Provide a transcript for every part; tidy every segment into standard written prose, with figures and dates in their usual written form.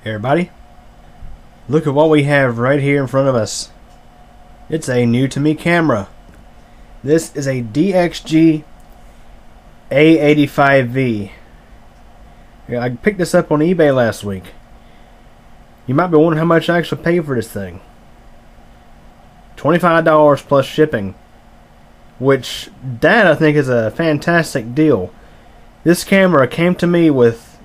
Everybody, look at what we have right here in front of us. It's a new to me camera. This is a DXG A85V. I picked this up on eBay last week. You might be wondering how much I actually paid for this thing. $25 plus shipping, which that I think is a fantastic deal. This camera came to me with,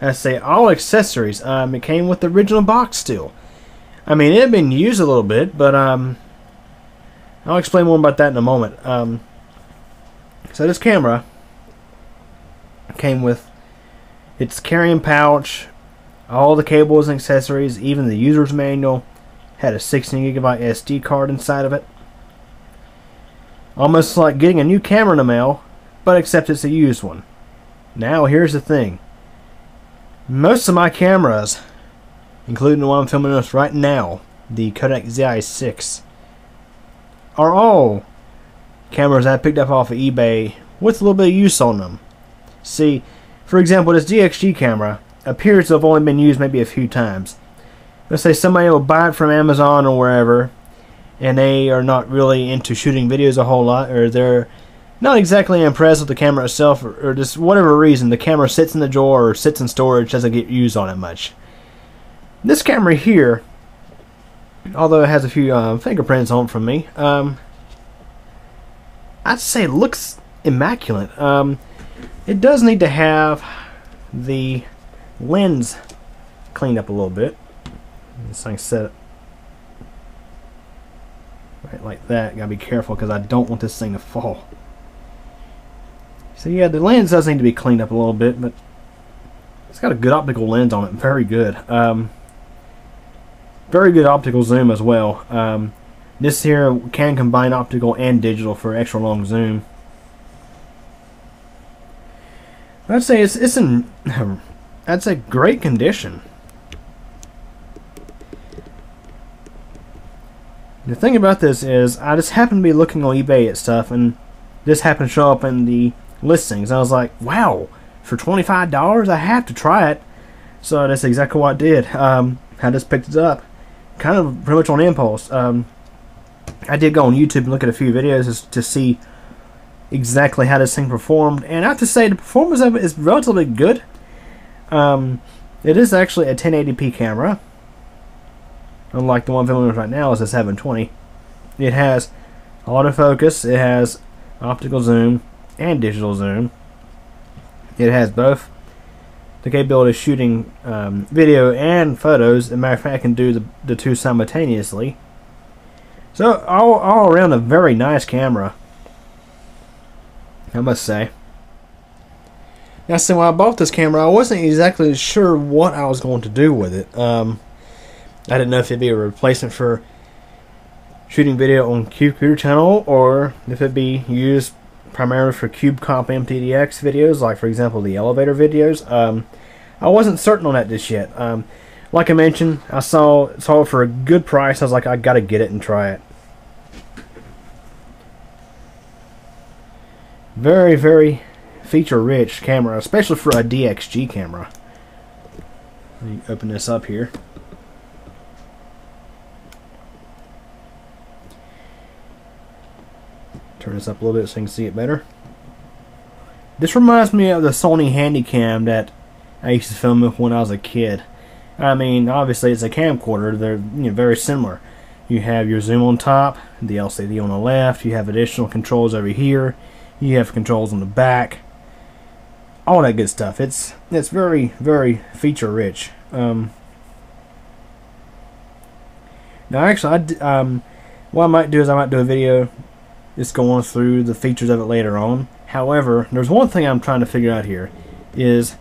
I say, all accessories. It came with the original box still. I mean, it had been used a little bit, but I'll explain more about that in a moment. So this camera came with its carrying pouch, all the cables and accessories, even the user's manual. Had a 16GB SD card inside of it. Almost like getting a new camera in the mail, but except it's a used one. Now here's the thing. Most of my cameras, including the one I'm filming with right now, the Kodak Zi6, are all cameras I picked up off of eBay with a little bit of use on them. See, for example, this DXG camera appears to have only been used maybe a few times. Let's say somebody will buy it from Amazon or wherever, and they are not really into shooting videos a whole lot, or they're not exactly impressed with the camera itself, or just whatever reason, the camera sits in the drawer or sits in storage, doesn't get used on it much. This camera here, although it has a few fingerprints on it from me, I'd say it looks immaculate. It does need to have the lens cleaned up a little bit. This thing set right like that. Gotta be careful because I don't want this thing to fall. So yeah, the lens does need to be cleaned up a little bit, but it's got a good optical lens on it. Very good. Very good optical zoom as well. This here can combine optical and digital for extra long zoom. I'd say it's in I'd say great condition. The thing about this is I just happened to be looking on eBay at stuff, and this happened to show up in the listings. I was like, wow, for $25 I have to try it. So that's exactly what I did. I just picked it up kind of pretty much on impulse. I did go on YouTube and look at a few videos to see exactly how this thing performed, and I have to say the performance of it is relatively good. It is actually a 1080p camera, unlike the one I'm filming with right now is a 720. It has autofocus, it has optical zoom and digital zoom. It has both the capability of shooting video and photos. As a matter of fact, I can do the two simultaneously. So all around a very nice camera, I must say. Now, see, when I bought this camera, I wasn't exactly sure what I was going to do with it. I didn't know if it'd be a replacement for shooting video on Cube Computer Channel, or if it'd be used primarily for Cube Comp MTDX videos, like for example the elevator videos. I wasn't certain on that just yet. Like I mentioned, I saw it for a good price. I was like, I gotta get it and try it. Very, very feature-rich camera, especially for a DXG camera. Let me open this up here. Turn this up a little bit so you can see it better. This reminds me of the Sony Handycam that I used to film with when I was a kid. I mean, obviously it's a camcorder. They're very similar. You have your zoom on top, the LCD on the left. You have additional controls over here. You have controls on the back. All that good stuff. It's very, very feature rich. Now, actually, what I might do is I might do a video just going through the features of it later on. However, there's one thing I'm trying to figure out here is,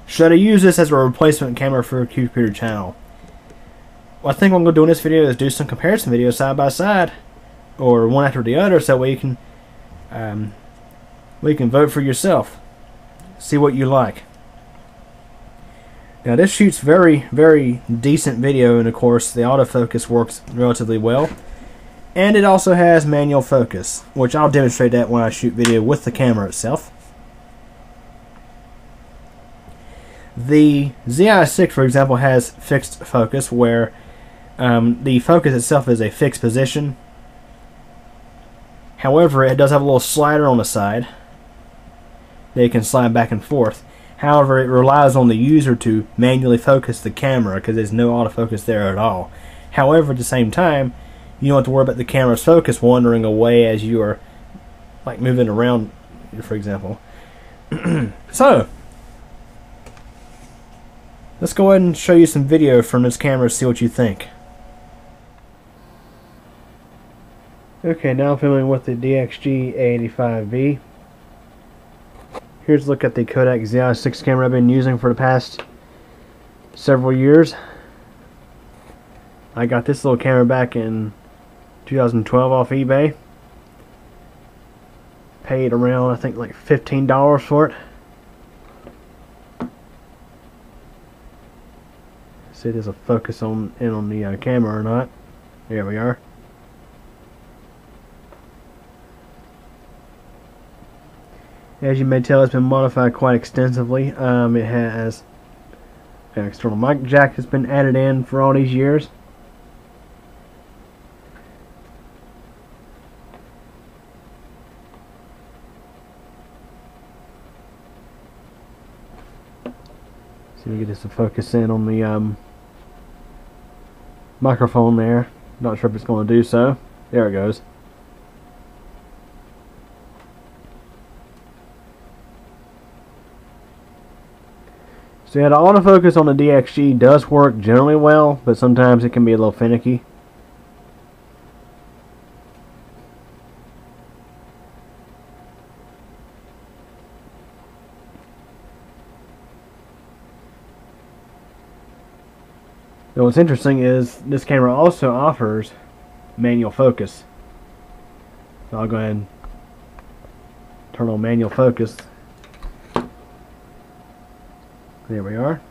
should I use this as a replacement camera for a Cube Computer Channel? Well, I think what I'm going to do in this video is do some comparison videos side by side, or one after the other, so you can vote for yourself. See what you like. Now, this shoots very, very decent video, and of course the autofocus works relatively well. And it also has manual focus, which I'll demonstrate that when I shoot video with the camera itself. The Zi6, for example, has fixed focus, where the focus itself is a fixed position. However, it does have a little slider on the side that it can slide back and forth. However, it relies on the user to manually focus the camera because there's no autofocus there at all. However, at the same time, you don't have to worry about the camera's focus wandering away as you are like moving around, for example. So, let's go ahead and show you some video from this camera to see what you think. Okay, now I'm filming with the DXG A85V. Here's a look at the Kodak Zi6 camera I've been using for the past several years. I got this little camera back in 2012 off eBay. Paid around, I think, like $15 for it. See if there's a focus in on the camera or not. There we are. As you may tell, it's been modified quite extensively. It has an external mic jack that's been added in for all these years. See if we get this to focus in on the microphone there. Not sure if it's going to do so. There it goes. So yeah, the autofocus on the DXG does work generally well, but sometimes it can be a little finicky. Now what's interesting is this camera also offers manual focus. So I'll go ahead and turn on manual focus. There we are.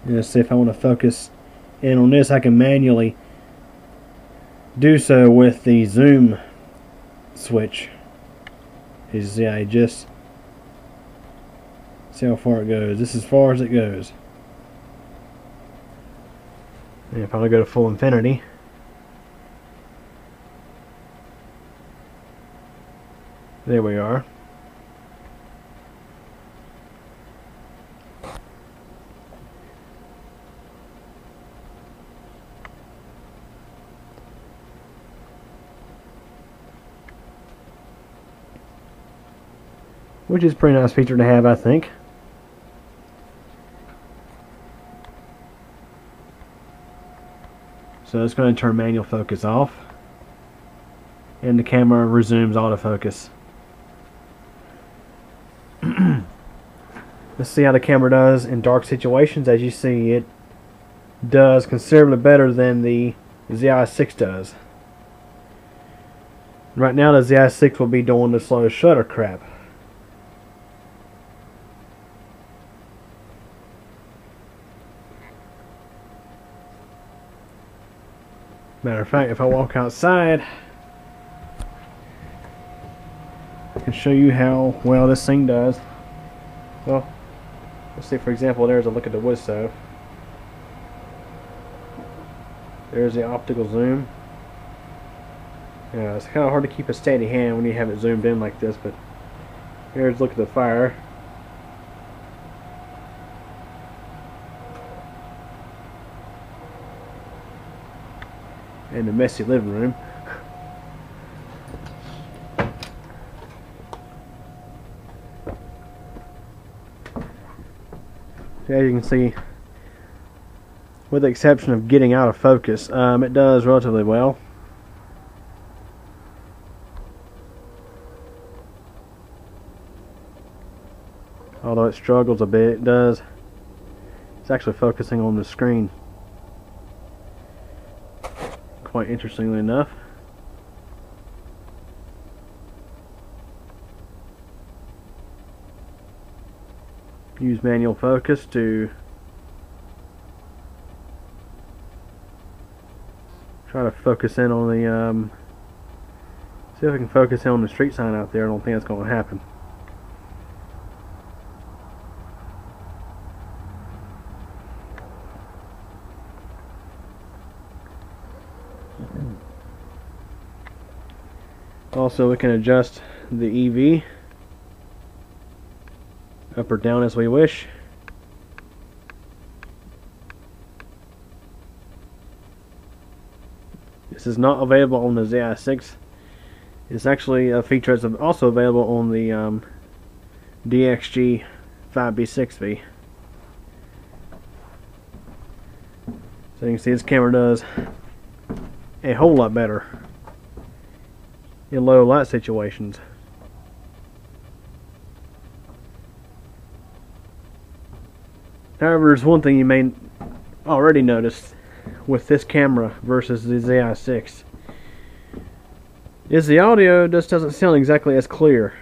Let's see if I want to focus in on this. I can manually do so with the zoom switch. I just see how far it goes. This is as far as it goes. And if I want to go to full infinity, there we are. Which is a pretty nice feature to have, I think. So it's going to turn manual focus off, and the camera resumes autofocus. Let's see how the camera does in dark situations. As you see, it does considerably better than the Zi6 does. Right now the Zi6 will be doing the slow shutter crap. Matter of fact, if I walk outside, I can show you how well this thing does. Well, let's see, for example, there's a look at the wood stove. There's the optical zoom. Yeah, it's kind of hard to keep a steady hand when you have it zoomed in like this, but here's a look at the fire. And the messy living room. So as you can see, with the exception of getting out of focus, it does relatively well. Although it struggles a bit, it does. It's actually focusing on the screen. Quite interestingly enough. Use manual focus to try to focus in on the see if I can focus in on the street sign out there. I don't think that's going to happen. Also, we can adjust the EV up or down as we wish. This is not available on the Zi6. It's actually a feature that's also available on the DXG A85V. So you can see this camera does a whole lot better in low light situations. However, there's one thing you may already notice with this camera versus the Zi6 is the audio just doesn't sound exactly as clear.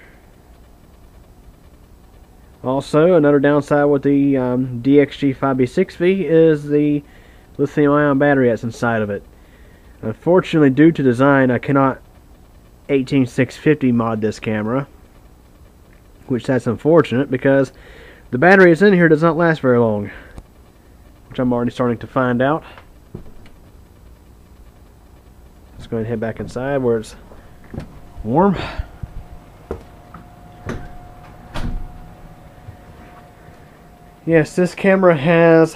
Also, another downside with the DXG A85V is the lithium-ion battery that's inside of it. Unfortunately, due to design, I cannot 18650 mod this camera, which that's unfortunate because the battery that's in here does not last very long, which I'm already starting to find out. Let's go ahead and head back inside where it's warm. Yes, this camera has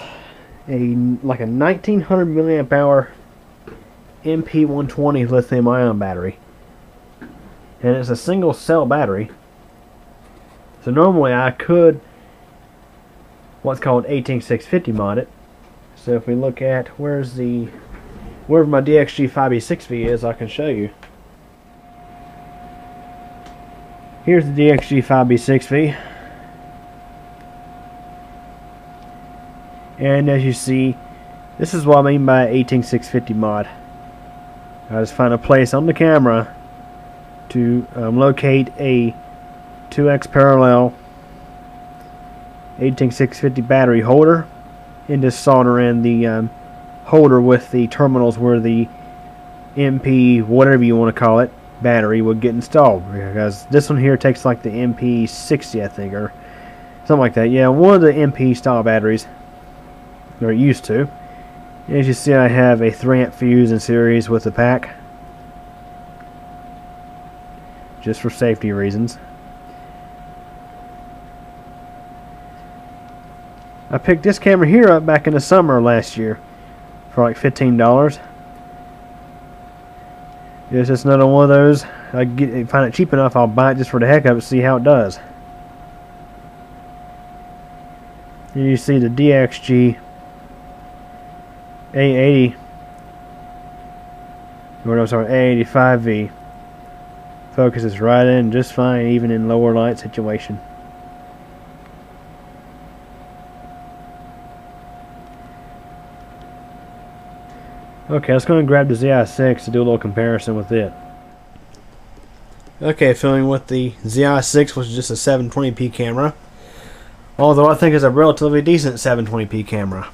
like a 1900 milliamp hour MP120 lithium ion battery, and it's a single cell battery. So normally I could what's called 18650 mod it. So if we look at wherever my DXG A85V is, I can show you. Here's the DXG A85V, and as you see, this is what I mean by 18650 mod. I just find a place on the camera to locate a 2x parallel 18650 battery holder, and just solder in the holder with the terminals where the MP, whatever you want to call it, battery would get installed. Because this one here takes like the MP60, I think, or something like that. Yeah, one of the MP style batteries, or it used to. As you see, I have a 3-amp fuse in series with the pack, just for safety reasons. I picked this camera here up back in the summer last year for like $15. It's just another one of those. Find it cheap enough, I'll buy it just for the heck of it, see how it does. Here you see the DXG A85V focuses right in just fine, even in lower light situation. Okay, let's go and grab the Zi6 to do a little comparison with it. Okay, filming with the Zi6, which is just a 720p camera, although I think it's a relatively decent 720p camera.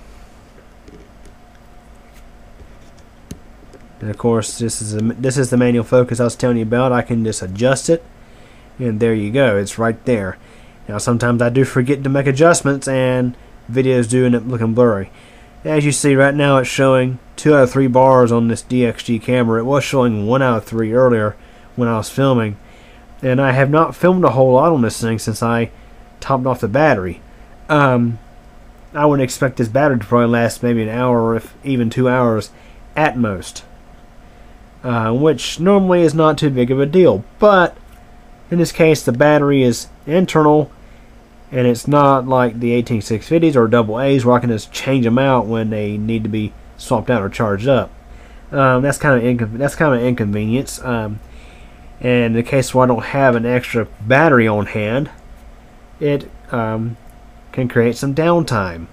And of course, this is the manual focus I was telling you about. I can just adjust it, and there you go. It's right there. Now, sometimes I do forget to make adjustments, and videos do end up looking blurry. As you see right now, it's showing 2 out of 3 bars on this DXG camera. It was showing 1 out of 3 earlier when I was filming, and I have not filmed a whole lot on this thing since I topped off the battery. I would expect this battery to probably last maybe an hour, or if even 2 hours at most, which normally is not too big of a deal. But in this case, the battery is internal, and it's not like the 18650s or AA's where I can just change them out when they need to be swapped out or charged up. That's kind of an inconvenience. And in the case where I don't have an extra battery on hand, it can create some downtime.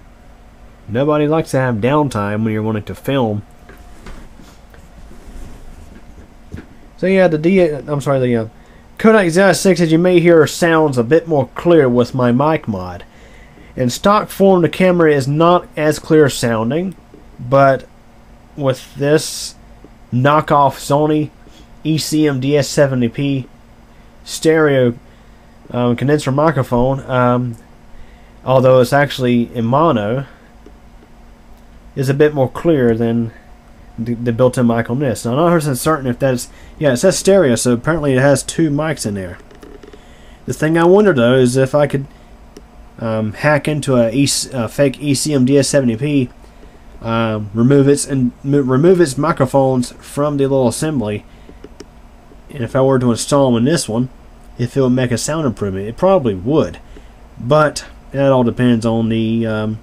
Nobody likes to have downtime when you're wanting to film. So yeah, the Kodak Zi6, as you may hear, sounds a bit more clear with my mic mod. In stock form, the camera is not as clear sounding, but with this knockoff Sony ECM DS70P stereo condenser microphone, although it's actually in mono, is a bit more clear than the built-in mic on this. Now, I'm not 100% certain if that's... Yeah, it says stereo, so apparently it has 2 mics in there. The thing I wonder, though, is if I could hack into a fake ECM DS70P, remove its microphones from the little assembly, and if I were to install them in this one, if it would make a sound improvement. It probably would, but that all depends on the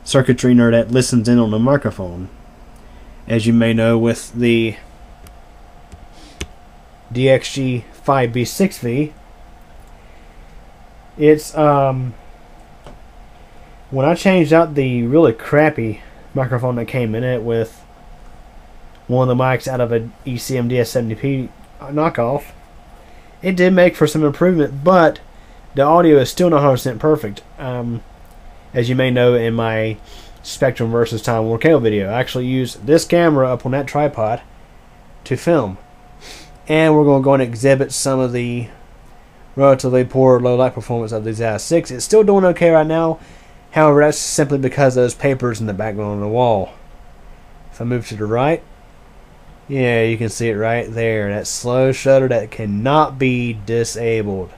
circuitry nerd that listens in on the microphone. As you may know, with the DXG A85V, it's when I changed out the really crappy microphone that came in it with one of the mics out of an ECM DS70P knockoff, it did make for some improvement, but the audio is still not 100% perfect. As you may know, in my Spectrum versus Time War cable video, I actually used this camera up on that tripod to film, and we're going to go and exhibit some of the relatively poor low light performance of the Zi6. It's still doing okay right now. However, that's simply because of those papers in the background on the wall. If I move to the right, yeah, you can see it right there. That slow shutter that cannot be disabled.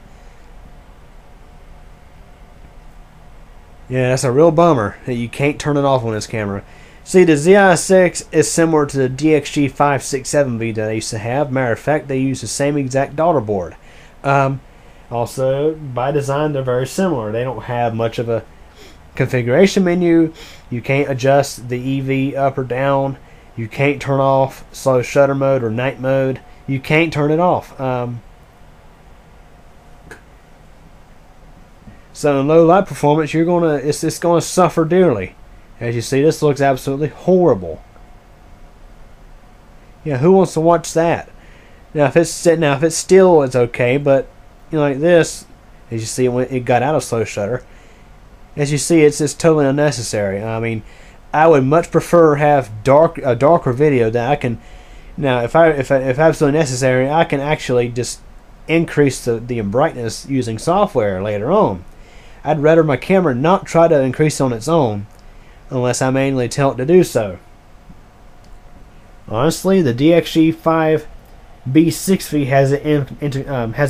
Yeah, that's a real bummer that you can't turn it off on this camera. See, the Zi6 is similar to the DXG A85V that I used to have. Matter of fact, they use the same exact daughter board. Also, by design, they're very similar. They don't have much of a configuration menu. You can't adjust the EV up or down. You can't turn off slow shutter mode or night mode. You can't turn it off. So in low light performance, it's gonna suffer dearly. As you see, this looks absolutely horrible. Yeah, who wants to watch that? Now if it's still, it's okay, but you know, like this, as you see, when it got out of slow shutter, as you see, it's just totally unnecessary. I mean, I would much prefer have a darker video that I can. Now, if absolutely necessary, I can actually just increase the brightness using software later on. I'd rather my camera not try to increase on its own unless I manually tell it to do so. Honestly, the DXG A85V has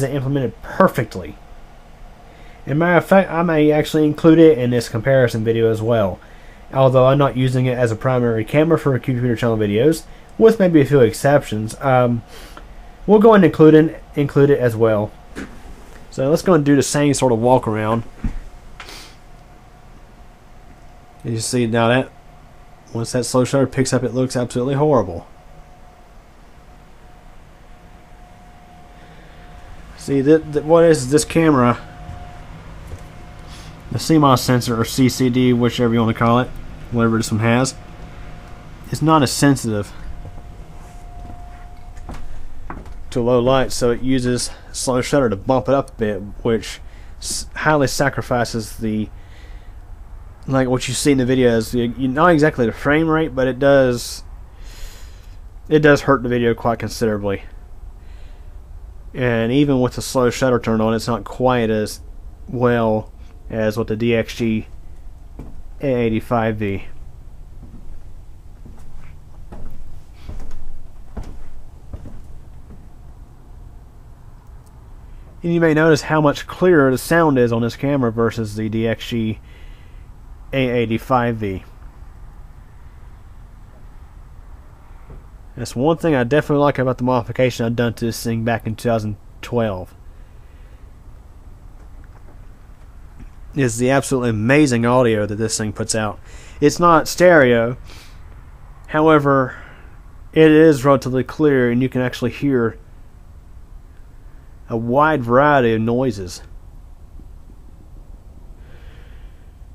it implemented perfectly. As a matter of fact, I may actually include it in this comparison video as well, although I'm not using it as a primary camera for computer channel videos, with maybe a few exceptions. We'll go ahead and include it as well. So let's go and do the same sort of walk around. You see now that once that slow shutter picks up, it looks absolutely horrible. See, what is this camera? The CMOS sensor, or CCD, whichever you want to call it, whatever this one has, is not as sensitive to low light, so it uses slow shutter to bump it up a bit, which highly sacrifices the, like what you see in the videos, not exactly the frame rate, but it does hurt the video quite considerably. And even with the slow shutter turned on, it's not quite as well as with the DXG A85V. And you may notice how much clearer the sound is on this camera versus the DXG A85V. That's one thing I definitely like about the modification I've done to this thing back in 2012. Is the absolutely amazing audio that this thing puts out. It's not stereo, however, it is relatively clear, and you can actually hear a wide variety of noises.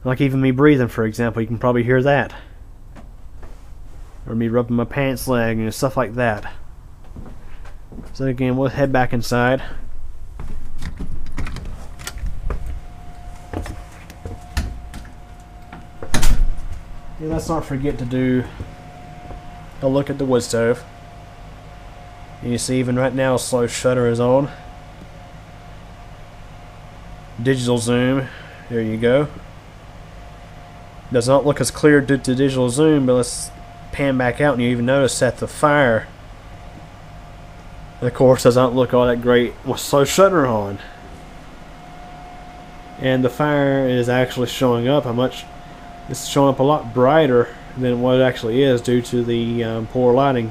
Like even me breathing, for example, you can probably hear that. Or me rubbing my pants leg and stuff like that. So again, we'll head back inside. Yeah, let's not forget to do a look at the wood stove. You see, even right now, slow shutter is on. Digital zoom, there you go. Does not look as clear due to digital zoom, but let's pan back out and you even notice that the fire, of course, doesn't look all that great with slow shutter on. And the fire is actually showing up it's showing up a lot brighter than what it actually is due to the poor lighting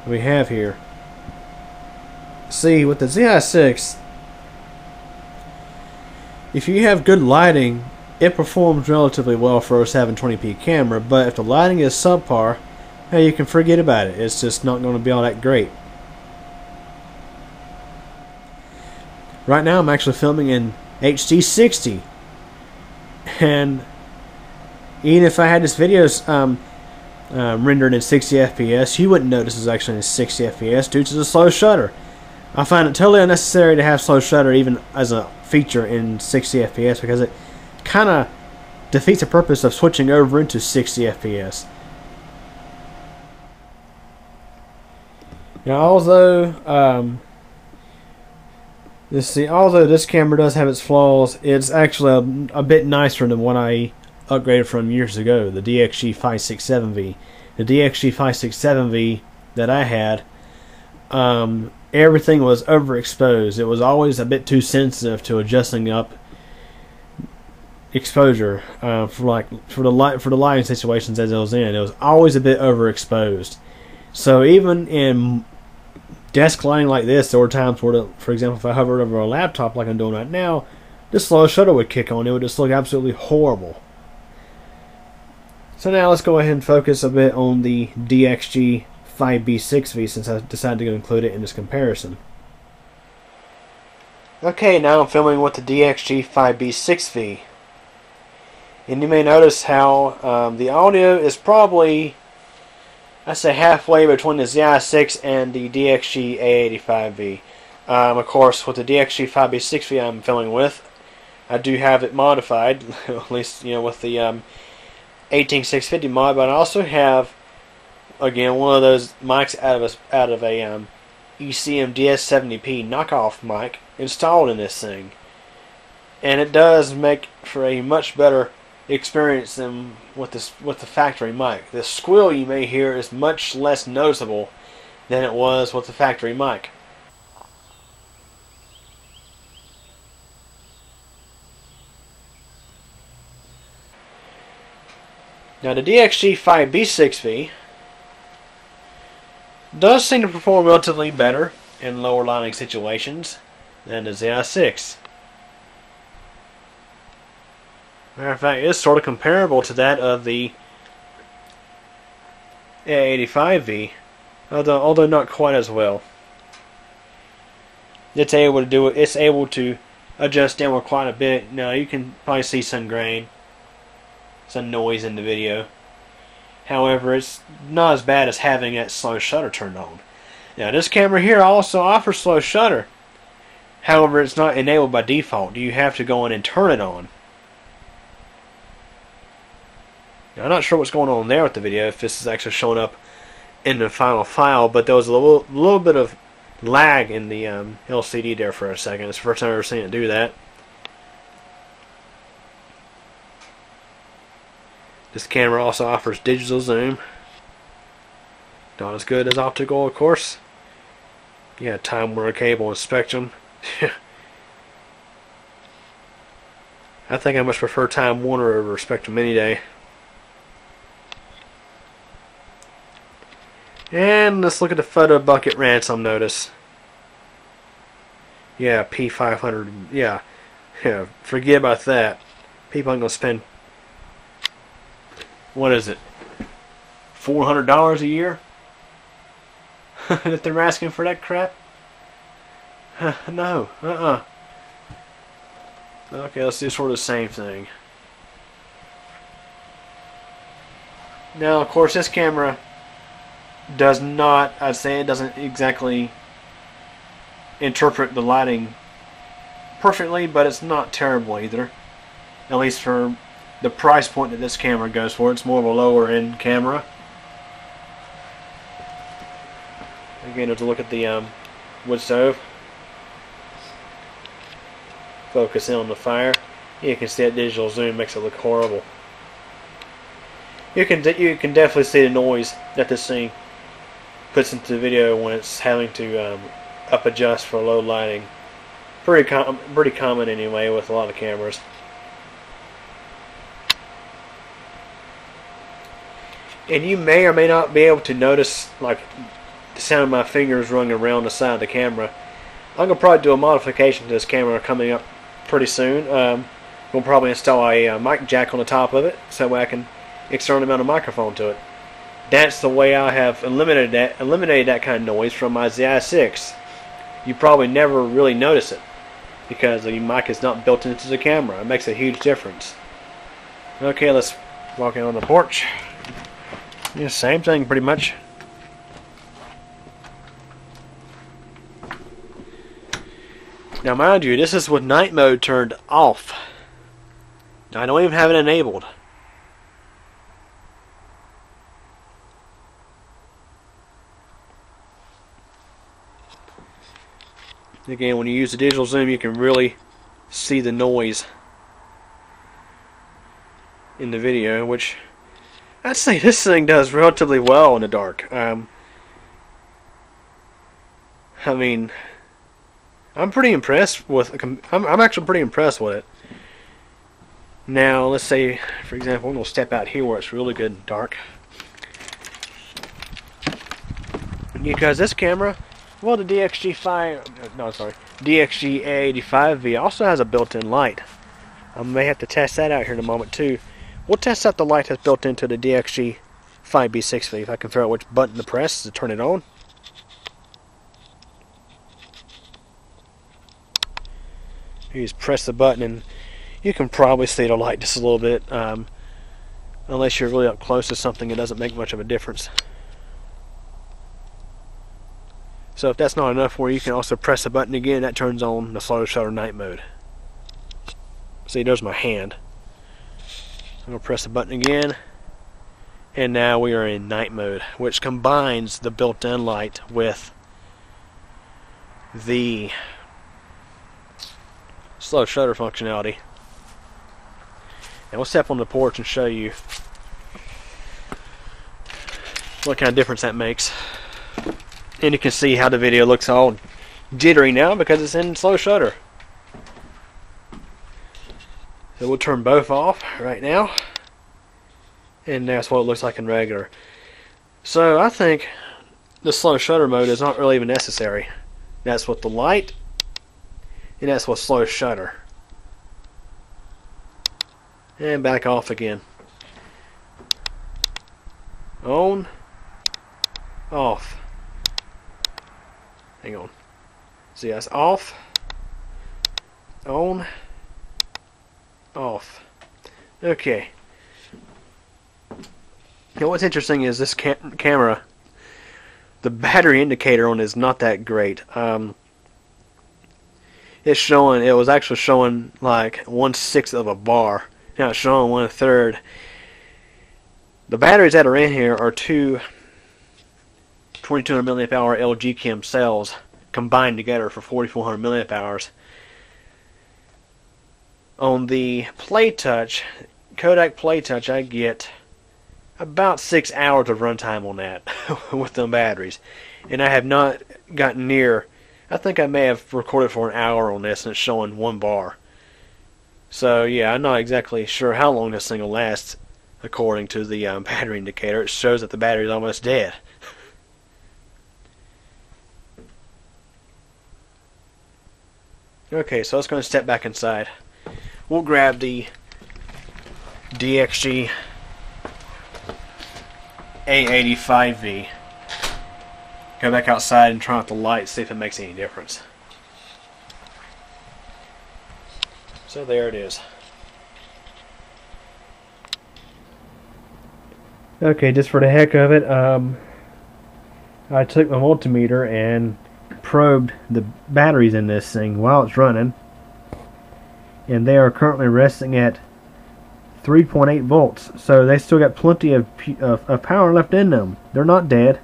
we have here. See, with the Zi6, if you have good lighting, it performs relatively well for a 720p camera, but if the lighting is subpar, hey, you can forget about it. It's just not going to be all that great. Right now I'm actually filming in HD 60, and even if I had this video rendered in 60 FPS, you wouldn't notice it's actually in 60 FPS due to the slow shutter. I find it totally unnecessary to have slow shutter even as a feature in 60 FPS because it kind of defeats the purpose of switching over into 60 FPS. Now, although this camera does have its flaws, it's actually a bit nicer than what I upgraded from years ago, the DXG A85V. The DXG A85V that I had, everything was overexposed. It was always a bit too sensitive to adjusting up exposure for the lighting situations as it was in. It was always a bit overexposed. So even in desk lighting like this, there were times where, for example, if I hovered over a laptop like I'm doing right now, the slow shutter would kick on. It would just look absolutely horrible. So now let's go ahead and focus a bit on the DXG A85V since I decided to include it in this comparison. Okay, now I'm filming with the DXG A85V. And you may notice how the audio is probably, I say, halfway between the Zi6 and the DXG A85V. Of course, with the DXG A85V I'm filming with, I do have it modified, at least with the 18650 mod, but I also have, again, one of those mics out of a ECM DS70P knockoff mic installed in this thing, and it does make for a much better experience than with the factory mic. The squeal you may hear is much less noticeable than it was with the factory mic. Now the DXG A85V does seem to perform relatively better in lower lighting situations than the Zi6. Matter of fact, it's sort of comparable to that of the A85V, although not quite as well. It's able to do it. It's able to adjust downward quite a bit. Now you can probably see some grain, some noise in the video. However, it's not as bad as having that slow shutter turned on. Now this camera here also offers slow shutter. However, it's not enabled by default. You have to go in and turn it on. Now, I'm not sure what's going on there with the video, if this is actually showing up in the final file, but there was a little bit of lag in the LCD there for a second. It's the first time I've ever seen it do that. This camera also offers digital zoom. Not as good as optical, of course. Yeah, Time Warner Cable and Spectrum. I think I much prefer Time Warner over Spectrum any day. And let's look at the photo bucket ransom notice. Yeah, P500. Yeah, forget about that. People aren't going to spend, what is it, $400 a year that they're asking for that crap? No, Okay, let's do sort of the same thing. Now, of course, this camera does not, I'd say it doesn't exactly interpret the lighting perfectly, but it's not terrible either. At least for the price point that this camera goes for. It's more of a lower end camera. Again, there's a look at the wood stove. Focus in on the fire. You can see that digital zoom makes it look horrible. You can definitely see the noise that this thing puts into the video when it's having to up adjust for low lighting. Pretty common anyway with a lot of cameras. And you may or may not be able to notice like the sound of my fingers running around the side of the camera. I'm gonna probably do a modification to this camera coming up pretty soon. We'll probably install a mic jack on the top of it so that way I can externally mount a microphone to it. That's the way I have eliminated that kind of noise from my Zi6. You probably never really notice it because the mic is not built into the camera. It makes a huge difference. Okay, let's walk out on the porch. Yeah, same thing pretty much. Now mind you, this is with night mode turned off. I don't even have it enabled. Again, when you use the digital zoom, you can really see the noise in the video, which I'd say this thing does relatively well in the dark. I mean, I'm pretty impressed with. I'm actually pretty impressed with it. Now, let's say, for example, I'm gonna step out here where it's really good and dark, because this camera, well, the DXG A85V also has a built-in light. I may have to test that out here in a moment too. We'll test out the light that's built into the DXG A85V. If I can figure out which button to press to turn it on. You just press the button and you can probably see the light just a little bit. Unless you're really up close to something, it doesn't make much of a difference. So if that's not enough for you, you can also press the button again. That turns on the slow shutter night mode. See, there's my hand. I'm going to press the button again, and now we are in night mode, which combines the built-in light with the slow shutter functionality. And we'll step on the porch and show you what kind of difference that makes. And you can see how the video looks all jittery now because it's in slow shutter. So we'll turn both off right now, and that's what it looks like in regular. So I think the slow shutter mode is not really even necessary. That's with the light, and that's with slow shutter. And back off again. On, off. Hang on. See, that's off, on, off. Okay. Now what's interesting is this camera, the battery indicator on it is not that great. It was actually showing like 1/6 of a bar. Now it's showing 1/3. The batteries that are in here are two 2200 milliamp hour LG Chem cells combined together for 4400 milliamp hours. On the PlayTouch, Kodak PlayTouch, I get about 6 hours of runtime on that with them batteries, and I have not gotten near. I think I may have recorded for an hour on this, and it's showing 1 bar. So yeah, I'm not exactly sure how long this thing will last. According to the battery indicator, it shows that the battery is almost dead. Okay, so let's go and step back inside. We'll grab the DXG A85V. Go back outside and try out the light, see if it makes any difference. So there it is. Okay, just for the heck of it, I took my multimeter and probed the batteries in this thing while it's running, and they are currently resting at 3.8 volts, so they still got plenty of power left in them. They're not dead,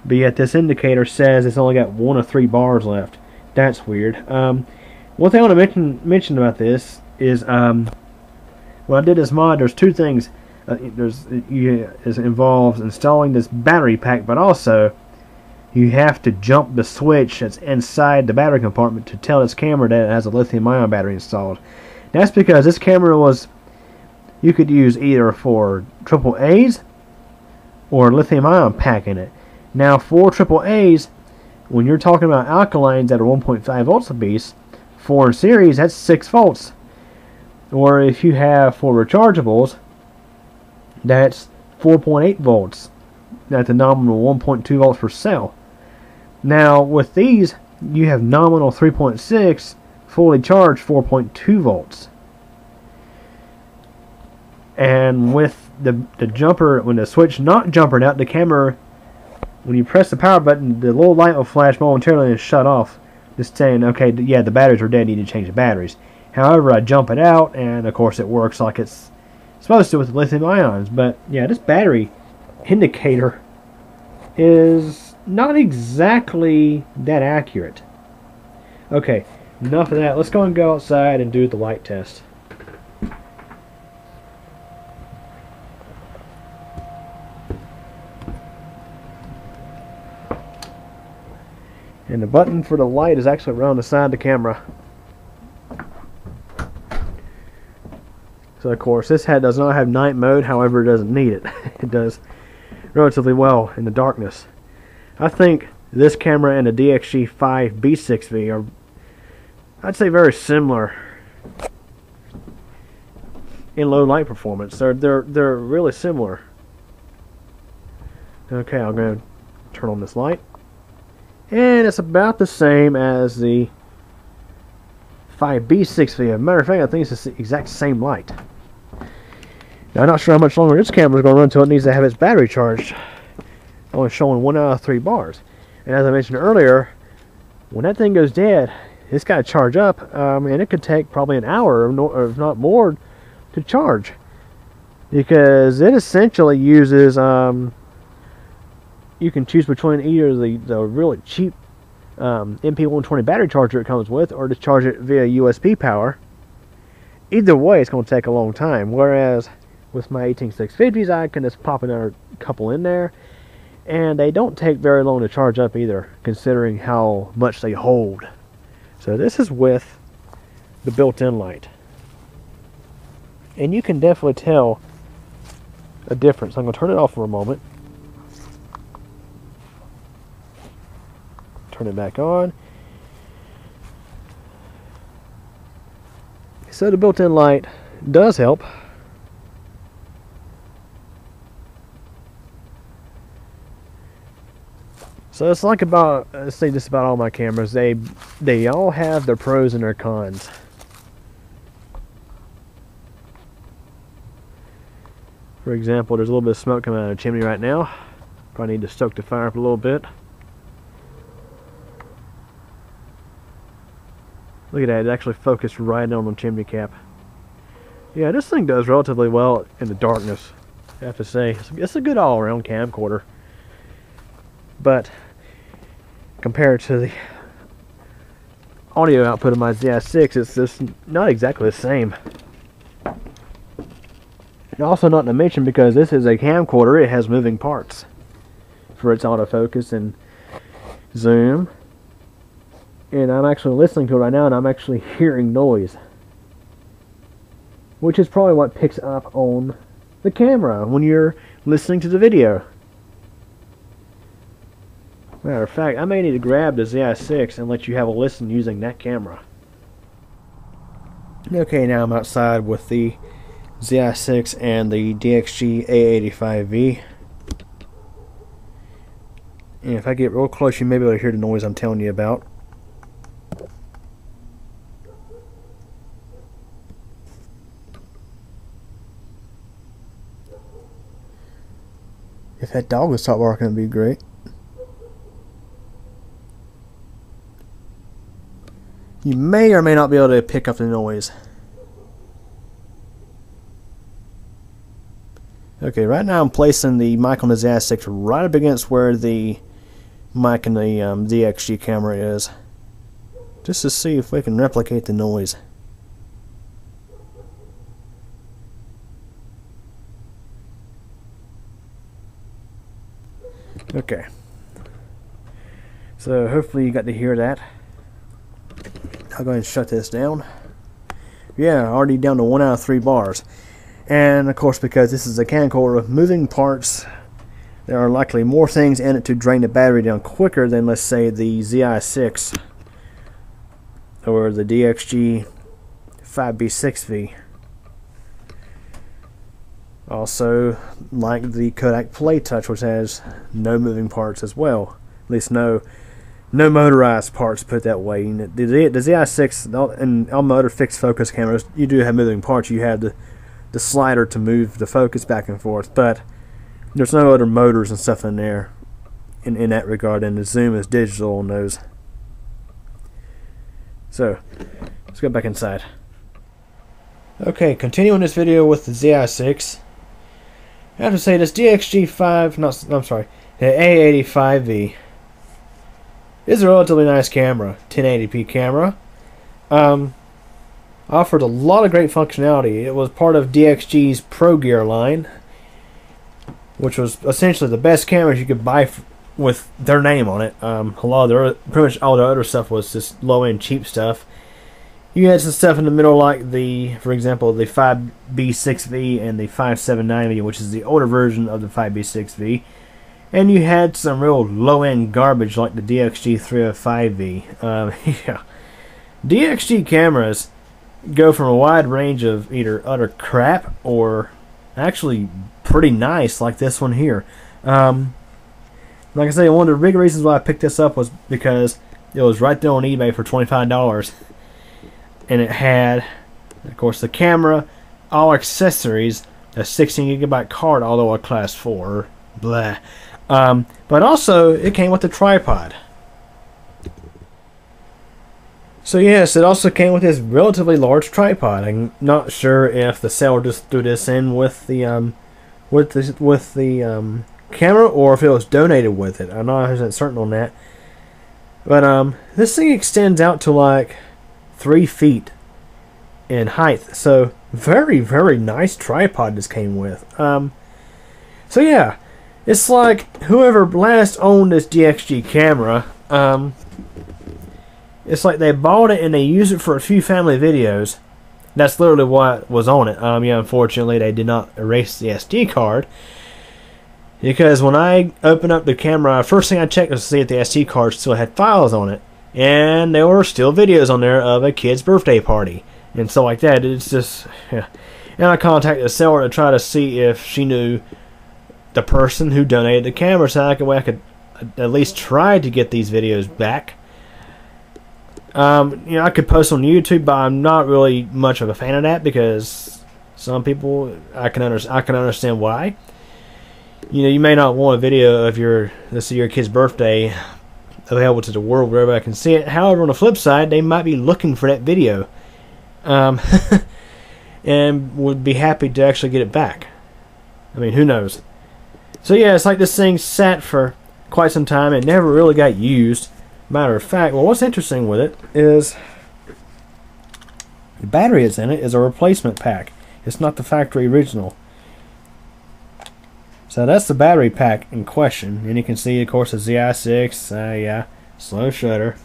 but yet this indicator says it's only got 1 or 3 bars left. That's weird. One thing I want to mention about this is when I did this mod, there's 2 things. it involves installing this battery pack, but also you have to jump the switch that's inside the battery compartment to tell this camera that it has a lithium-ion battery installed. That's because this camera you could use either for AAA's or lithium-ion pack in it. Now for AAA's, when you're talking about alkalines that are 1.5 volts apiece, 4 in series, that's 6 volts. Or if you have for rechargeables, that's 4.8 volts. That's a nominal 1.2 volts per cell. Now with these, you have nominal 3.6, fully charged 4.2 volts. And with the jumper, when the switch not jumpered out, the camera, when you press the power button, the little light will flash momentarily and shut off, just saying, okay, yeah, the batteries are dead, you need to change the batteries. However, I jump it out, and of course it works like it's supposed to with lithium ions. But yeah, this battery indicator is not exactly that accurate. Okay, enough of that. Let's go and go outside and do the light test. And the button for the light is actually around the side of the camera. So of course this hat does not have night mode, however it doesn't need it. It does relatively well in the darkness. I think this camera and the DXG A85V are, I'd say, very similar in low light performance. They're really similar. Okay, I'm going to turn on this light. And it's about the same as the A85V. As a matter of fact, I think it's the exact same light. Now, I'm not sure how much longer this camera is going to run until it needs to have its battery charged. Only showing 1 out of 3 bars. And as I mentioned earlier, when that thing goes dead, it's got to charge up, and it could take probably an hour, or if not more, to charge. Because it essentially uses... you can choose between either the really cheap MP120 battery charger it comes with, or to charge it via USB power. Either way, it's going to take a long time. Whereas with my 18650s, I can just pop another couple in there, and they don't take very long to charge up either, considering how much they hold. So this is with the built-in light, and you can definitely tell a difference. I'm going to turn it off for a moment. Turn it back on. So the built-in light does help. So it's like about, let's say just about all my cameras, they all have their pros and their cons. For example, there's a little bit of smoke coming out of the chimney right now. Probably need to stoke the fire up a little bit. Look at that, it actually focused right on the chimney cap. Yeah, this thing does relatively well in the darkness, I have to say. It's a good all-around camcorder. But compared to the audio output of my Zi6, it's just not exactly the same. And also not to mention, because this is a camcorder, it has moving parts for its autofocus and zoom. And I'm actually listening to it right now, and I'm actually hearing noise, which is probably what picks up on the camera when you're listening to the video. Matter of fact, I may need to grab the Zi6 and let you have a listen using that camera. Okay, now I'm outside with the Zi6 and the DXG A85V. And if I get real close, you may be able to hear the noise I'm telling you about. If that dog would stop barking, it'd be great. You may or may not be able to pick up the noise. Okay, right now I'm placing the mic on the Zi6 right up against where the mic in the DXG camera is, just to see if we can replicate the noise. Okay. So hopefully you got to hear that. I'll go ahead and shut this down. Yeah, already down to 1 out of 3 bars. And of course, because this is a camcorder with moving parts, there are likely more things in it to drain the battery down quicker than, let's say, the Zi6 or the DXG A85V. Also, like the Kodak PlayTouch, which has no moving parts as well. At least no motorized parts, put it that way. The Zi6 and all motor fixed focus cameras, you do have moving parts. You have the slider to move the focus back and forth, but there's no other motors and stuff in there in that regard, and the zoom is digital on those. So let's go back inside. Okay, continuing this video with the Zi6. I have to say this the A85V is a relatively nice camera, 1080p camera. Offered a lot of great functionality. It was part of DXG's Pro Gear line, which was essentially the best cameras you could buy with their name on it. A lot of pretty much all the other stuff was just low-end cheap stuff. You had some stuff in the middle like for example, the 5B6V and the 579V, which is the older version of the 5B6V. And you had some real low-end garbage like the DXG A85V. Yeah. DXG cameras go from a wide range of either utter crap or actually pretty nice, like this one here. Like I say, one of the big reasons why I picked this up was because it was right there on eBay for $25. And it had, of course, the camera, all accessories, a 16GB card, although a class 4, blah. But also, it came with a tripod. So yes, it also came with this relatively large tripod. I'm not sure if the seller just threw this in with the camera, or if it was donated with it. I'm not 100% certain on that. But this thing extends out to like 3 feet in height, so very, very nice tripod this came with. So yeah, it's like whoever last owned this DXG camera, it's like they bought it and they used it for a few family videos. That's literally what was on it. Yeah, unfortunately they did not erase the SD card, because when I opened up the camera, first thing I checked was to see if the SD card still had files on it. And there were still videos on there of a kid's birthday party and stuff like that. It's just, yeah. And I contacted the seller to try to see if she knew the person who donated the camera, so I could at least try to get these videos back. You know, I could post on YouTube, but I'm not really much of a fan of that, because some people, I can understand why. You know, you may not want a video of let's say your kid's birthday available to the world where everybody can see it. However, on the flip side, they might be looking for that video, and would be happy to actually get it back. I mean, who knows? So yeah, it's like this thing sat for quite some time. It never really got used. Matter of fact, well, what's interesting with it is the battery that's in it is a replacement pack. It's not the factory original. So that's the battery pack in question, and you can see, of course, the Zi6. Yeah, slow shutter.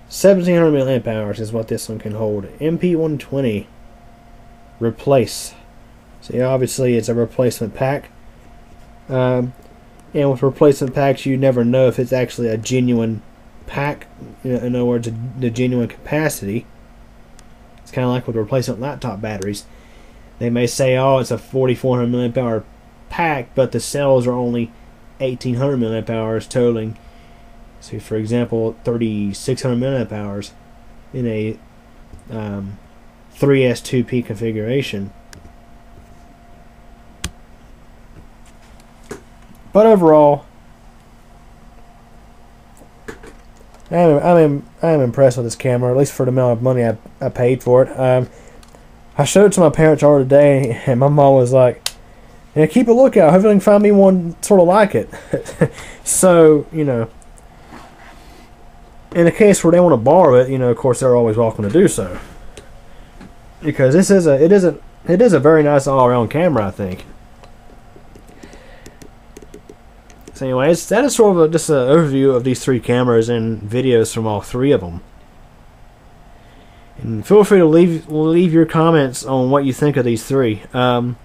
$1,700 mAh is what this one can hold. MP120 replace. See, obviously it's a replacement pack, and with replacement packs, you never know if it's actually a genuine pack. In other words, the genuine capacity. It's kind of like with replacement laptop batteries. They may say, oh, it's a 4,400 mAh pack, but the cells are only 1,800 mAh, totaling, see, for example, 3,600 mAh in a 3S2P configuration. But overall, I'm impressed with this camera, at least for the amount of money I paid for it. I showed it to my parents earlier today, and my mom was like, "Yeah, keep a lookout. Hopefully, I can find me one sort of like it." So, you know, in the case where they want to borrow it, you know, of course, they're always welcome to do so, because it is It is a very nice all-around camera, I think. So anyways, that is sort of just an overview of these three cameras and videos from all three of them. And feel free to leave your comments on what you think of these three. Of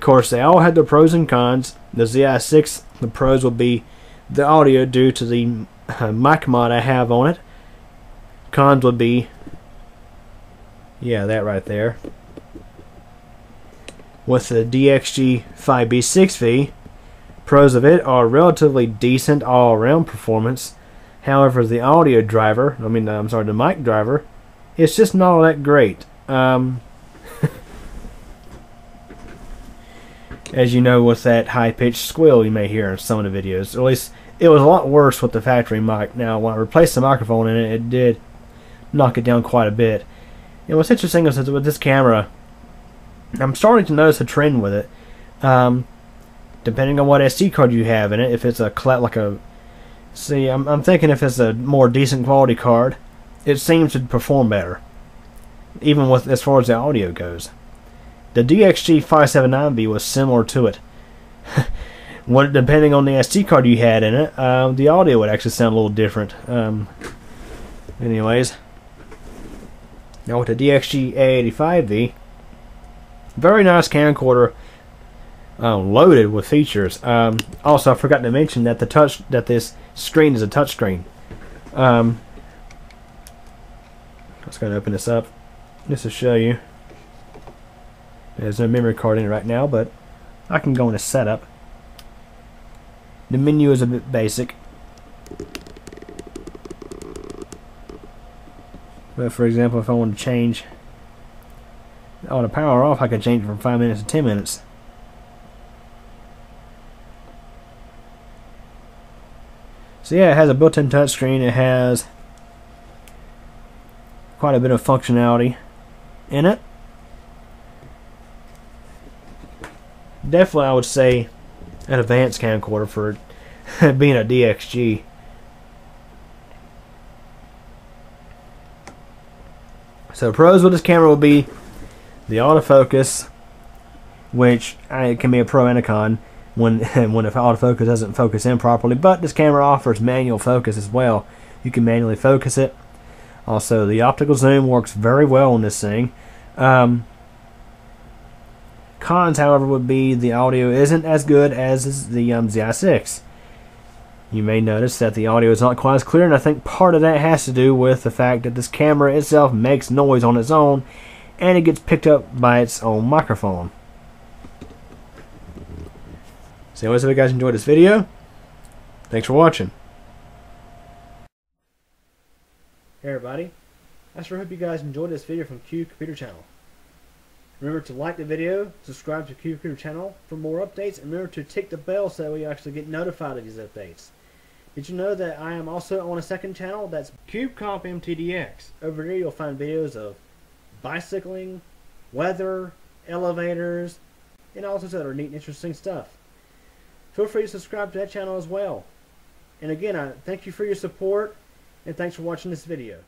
course, they all had their pros and cons. The Zi6, the pros will be the audio due to the mic mod I have on it. Cons would be, yeah, that right there. With the DXG A85V, pros of it are relatively decent all-around performance. However, the audio driver, the mic driver, it's just not all that great. As you know, with that high-pitched squeal you may hear in some of the videos. At least, it was a lot worse with the factory mic. Now, when I replaced the microphone in it, it did knock it down quite a bit. And what's interesting is that with this camera, I'm starting to notice a trend with it. Depending on what SD card you have in it, if it's I'm thinking if it's a more decent quality card, it seems to perform better, even with as far as the audio goes. The DXG A579V was similar to it. Depending on the SD card you had in it, the audio would actually sound a little different. Anyways, now with the DXG A85V, very nice camcorder, loaded with features. Also, I forgot to mention that this screen is a touch screen. Let's go and open this up just to show you. There's no memory card in it right now, but I can go into setup. The menu is a bit basic, but for example, if I want to change the power off, I can change it from 5 minutes to 10 minutes. So yeah, it has a built-in touchscreen. It has quite a bit of functionality in it. Definitely, I would say an advanced camcorder for being a DXG. So pros with this camera will be the autofocus, which it can be a pro and a con when the autofocus doesn't focus in properly, but this camera offers manual focus as well. You can manually focus it. Also, the optical zoom works very well on this thing. Cons, however, would be the audio isn't as good as the Zi6. You may notice that the audio is not quite as clear, and I think part of that has to do with the fact that this camera itself makes noise on its own, and it gets picked up by its own microphone. So anyways, if you guys enjoyed this video, thanks for watching. Hey everybody, I sure hope you guys enjoyed this video from Q Computer Channel. Remember to like the video, subscribe to Q Computer Channel for more updates, and remember to tick the bell so that you actually get notified of these updates. Did you know that I am also on a second channel? That's CubeComp MTDX. Over there you'll find videos of bicycling, weather, elevators, and all sorts of other neat and interesting stuff. Feel free to subscribe to that channel as well. And again, I thank you for your support, and thanks for watching this video.